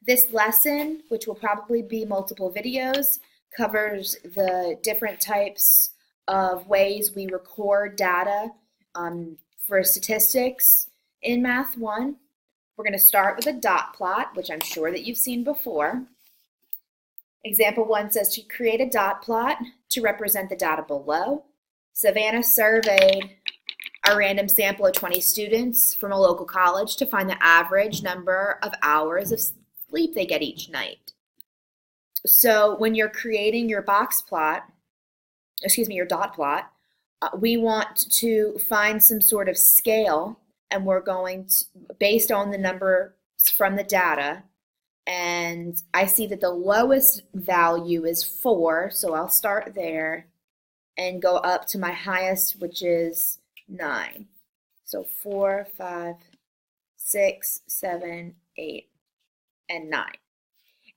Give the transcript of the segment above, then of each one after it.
This lesson, which will probably be multiple videos, covers the different types of ways we record data for statistics in Math 1. We're going to start with a dot plot, which I'm sure that you've seen before. Example 1 says to create a dot plot to represent the data below. Savannah surveyed a random sample of 20 students from a local college to find the average number of hours of sleep they get each night. So when you're creating your your dot plot, we want to find some sort of scale, and we're going to, based on the numbers from the data, and I see that the lowest value is 4, so I'll start there and go up to my highest, which is 9. So 4, 5, 6, 7, 8, and 9.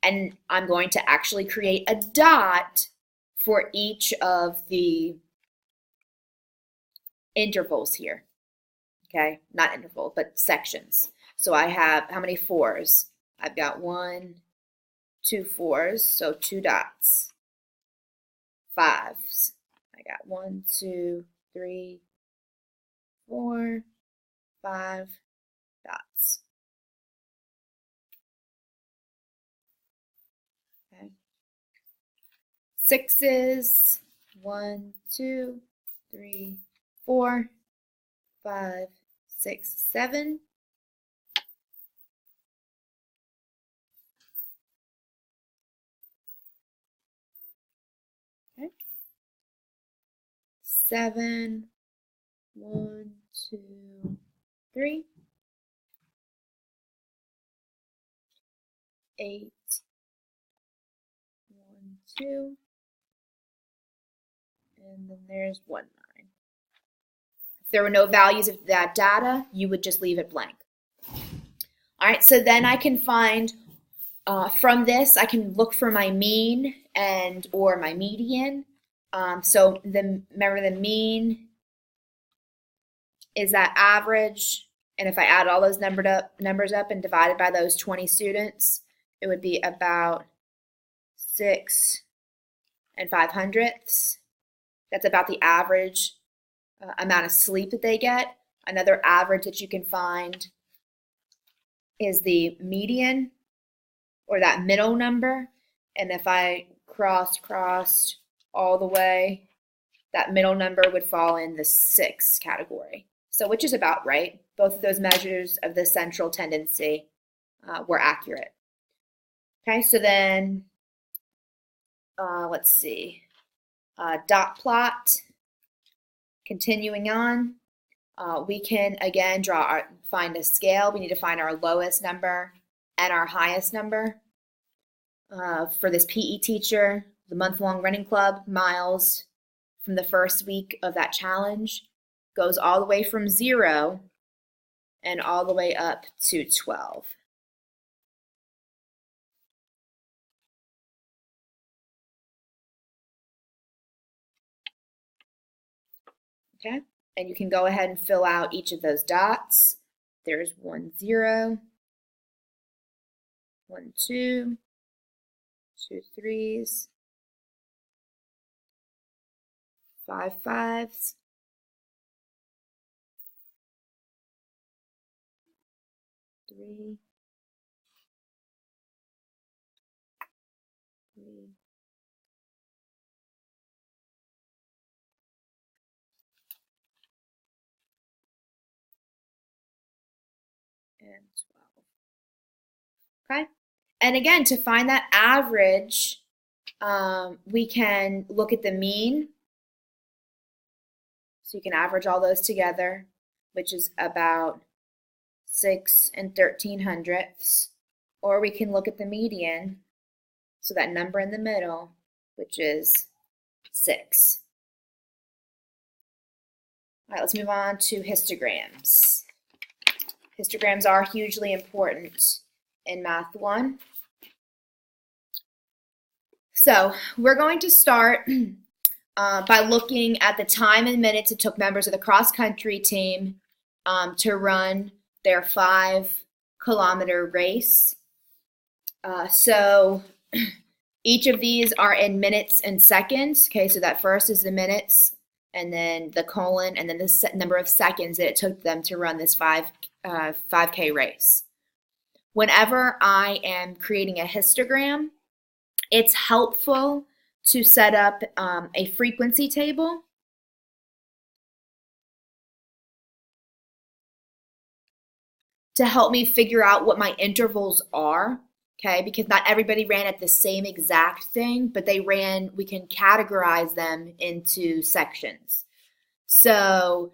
And I'm going to actually create a dot for each of the intervals here. Okay, not interval, but sections. So I have how many 4s? I've got 1, 2 4s, so 2 dots. 5s. I got 1, 2, 3, 4, 5 dots. Okay. 6s. 1, 2, 3, 4, 5, 6, 7. Okay. 7, 1, 2, 3. 8, 1, 2. And then there's 1, 9. If there were no values of that data, you would just leave it blank. All right, so then I can find, from this, I can look for my mean and or my median. So remember the mean is that average, and if I add all those numbers up and divide it by those 20 students, it would be about 6 5/100. That's about the average amount of sleep that they get. Another average that you can find is the median, or that middle number. And if I crossed all the way, that middle number would fall in the 6 category. So which is about right. Both of those measures of the central tendency were accurate. Okay, so then let's see. Dot plot. Continuing on, we can again find a scale. We need to find our lowest number and our highest number. For this PE teacher, the month-long running club, miles from the first week of that challenge goes all the way from 0 and all the way up to 12. Okay, and you can go ahead and fill out each of those dots. There's 1 0, 1 2, 2 3s, 5 5s, 3, 3, and 12. Okay, and again, to find that average, we can look at the mean. So you can average all those together, which is about 6 13/100. Or we can look at the median, so that number in the middle, which is 6. All right, let's move on to histograms. Histograms are hugely important in Math 1. So we're going to start by looking at the time and minutes it took members of the cross-country team to run their 5-kilometer race. So each of these are in minutes and seconds. Okay, so that first is the minutes, and then the colon, and then the number of seconds that it took them to run this 5K race. Whenever I am creating a histogram, it's helpful to set up a frequency table. To help me figure out what my intervals are, okay? Because not everybody ran at the same exact thing, but we can categorize them into sections. So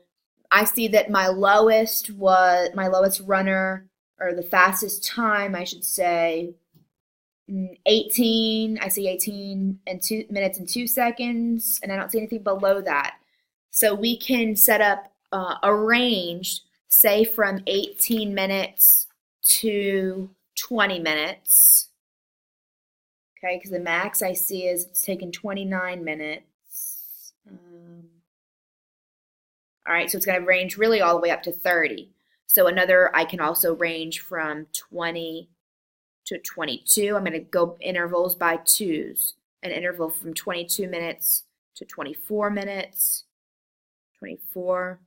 I see that my lowest runner, or the fastest time, I should say, 18. I see 18 and 2 minutes and 2 seconds, and I don't see anything below that. So we can set up a range, say from 18 minutes to 20 minutes. Okay, because the max I see is it's taking 29 minutes. All right, so it's going to range really all the way up to 30. So I can also range from 20 to 22. I'm going to go intervals by twos. An interval from 22 minutes to 24 minutes, 24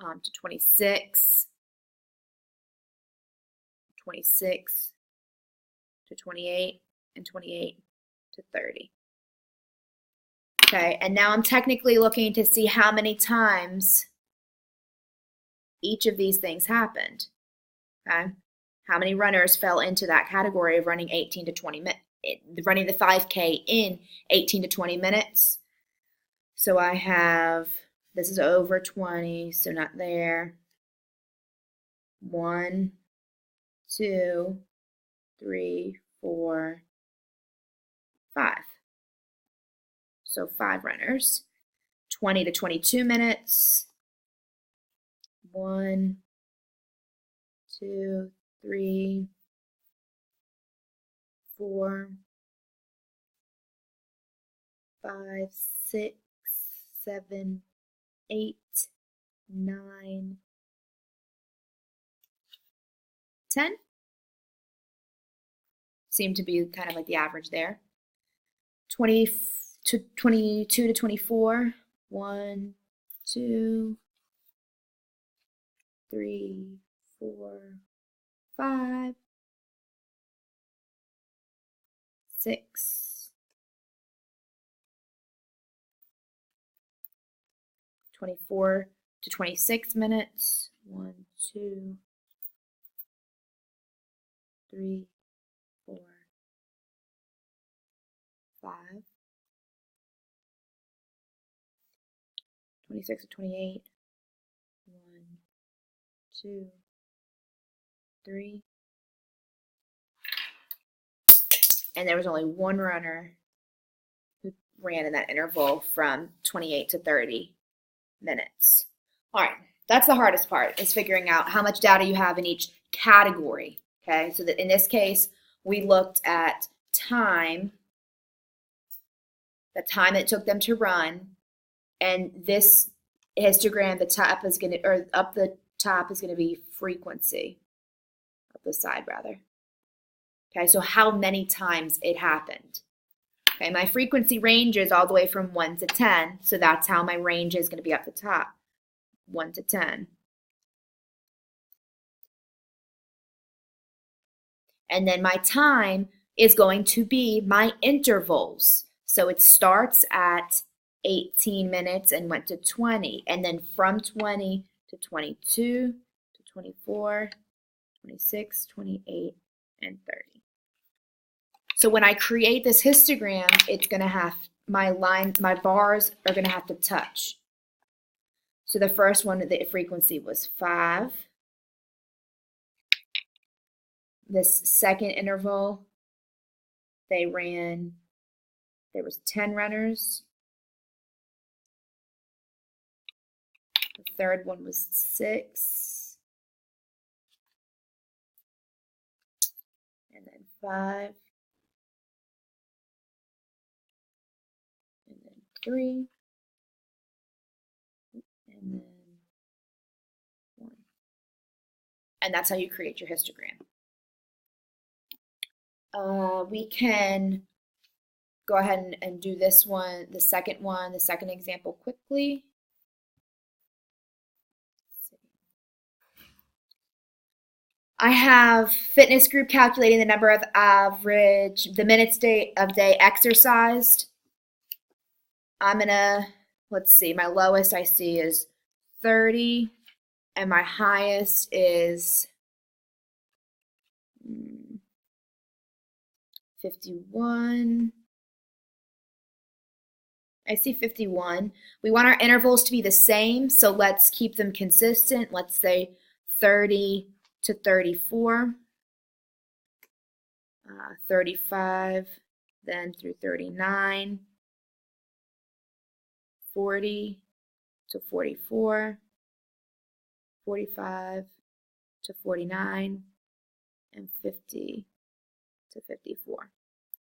to 26, 26 to 28, and 28 to 30. Okay, and now I'm technically looking to see how many times each of these things happened. Okay, how many runners fell into that category of running 18 to 20 minutes, running the 5K in 18 to 20 minutes. So I have, this is over 20, so not there. 1, 2, 3, 4, 5. So 5 runners. 20 to 22 minutes. 1, 2, 3, 4, 5, 6, 7, 8, 9, 10. Seem to be kind of like the average there. 20 to 22 to 24. 1, 2, 3, 4, 5, 6, 24 to 26 minutes. 1, 2, 3, 4, 5. 26 to 28. 1, 2, 3. And there was only one runner who ran in that interval from 28 to 30 minutes. All right, that's the hardest part, is figuring out how much data you have in each category. Okay, so that in this case, we looked at time, the time it took them to run, and this histogram, the top is going to, or up the top is going to be frequency, up the side rather. Okay, so how many times it happened. Okay, my frequency range is all the way from 1 to 10, so that's how my range is going to be up the top, 1 to 10. And then my time is going to be my intervals. So it starts at 18 minutes and went to 20, and then from 20 to 22 to 24, 26, 28, and 30. So when I create this histogram, it's going to have my bars are going to have to touch. So the first one, the frequency was 5. This second interval, there was 10 runners. The third one was 6. And then 5. And then 3. And then 1. And that's how you create your histogram. We can go ahead and do this one, the second example quickly. I have fitness group calculating the number of the minutes of day exercised. I'm gonna, let's see, my lowest I see is 30 and my highest is 51. I see 51. We want our intervals to be the same, so let's keep them consistent. Let's say 30 to 34, 35, then through 39, 40 to 44, 45 to 49, and 50 to 54,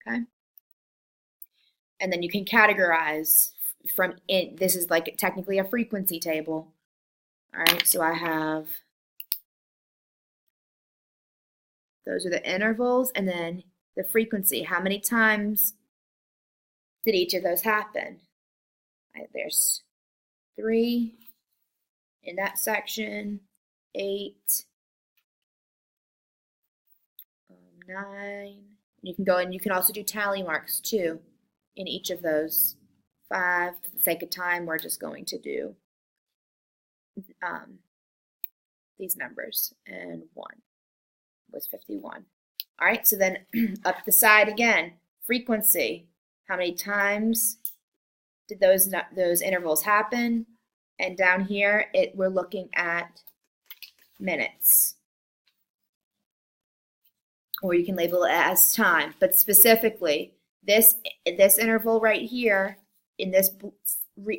okay? And then you can categorize this is like technically a frequency table. All right, so I have, those are the intervals, and then the frequency. How many times did each of those happen? There's 3 in that section, 8, 9. You can go and you can also do tally marks too in each of those. 5, for the sake of time, we're just going to do these numbers, and 1 was 51. All right, so then up the side again, frequency. How many times did those intervals happen? And down here, we're looking at minutes. Or you can label it as time, but specifically, this interval right here in this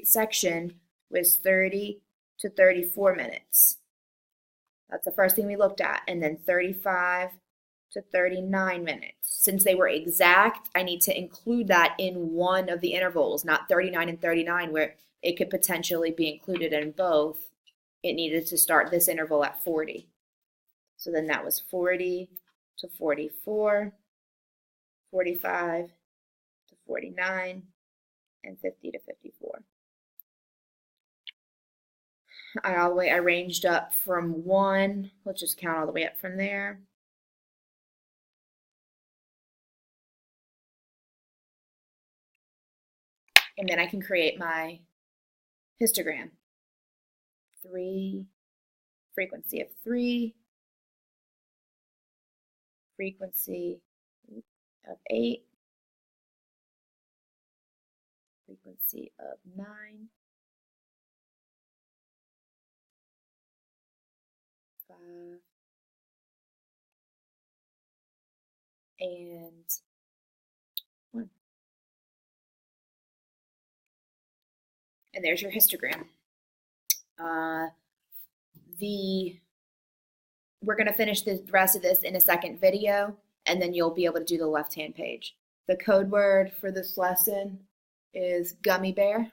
section was 30 to 34 minutes. That's the first thing we looked at. And then 35 to 39 minutes. Since they were exact, I need to include that in one of the intervals, not 39 and 39, where it could potentially be included in both. It needed to start this interval at 40. So then that was 40 to 44, 45 to 49, and 50 to 54. I ranged up from 1. Let's just count all the way up from there. And then I can create my histogram. 3, frequency of 3, frequency of 8, frequency of 9, and 1. And there's your histogram. We're going to finish the rest of this in a second video, and then you'll be able to do the left-hand page. The code word for this lesson is gummy bear.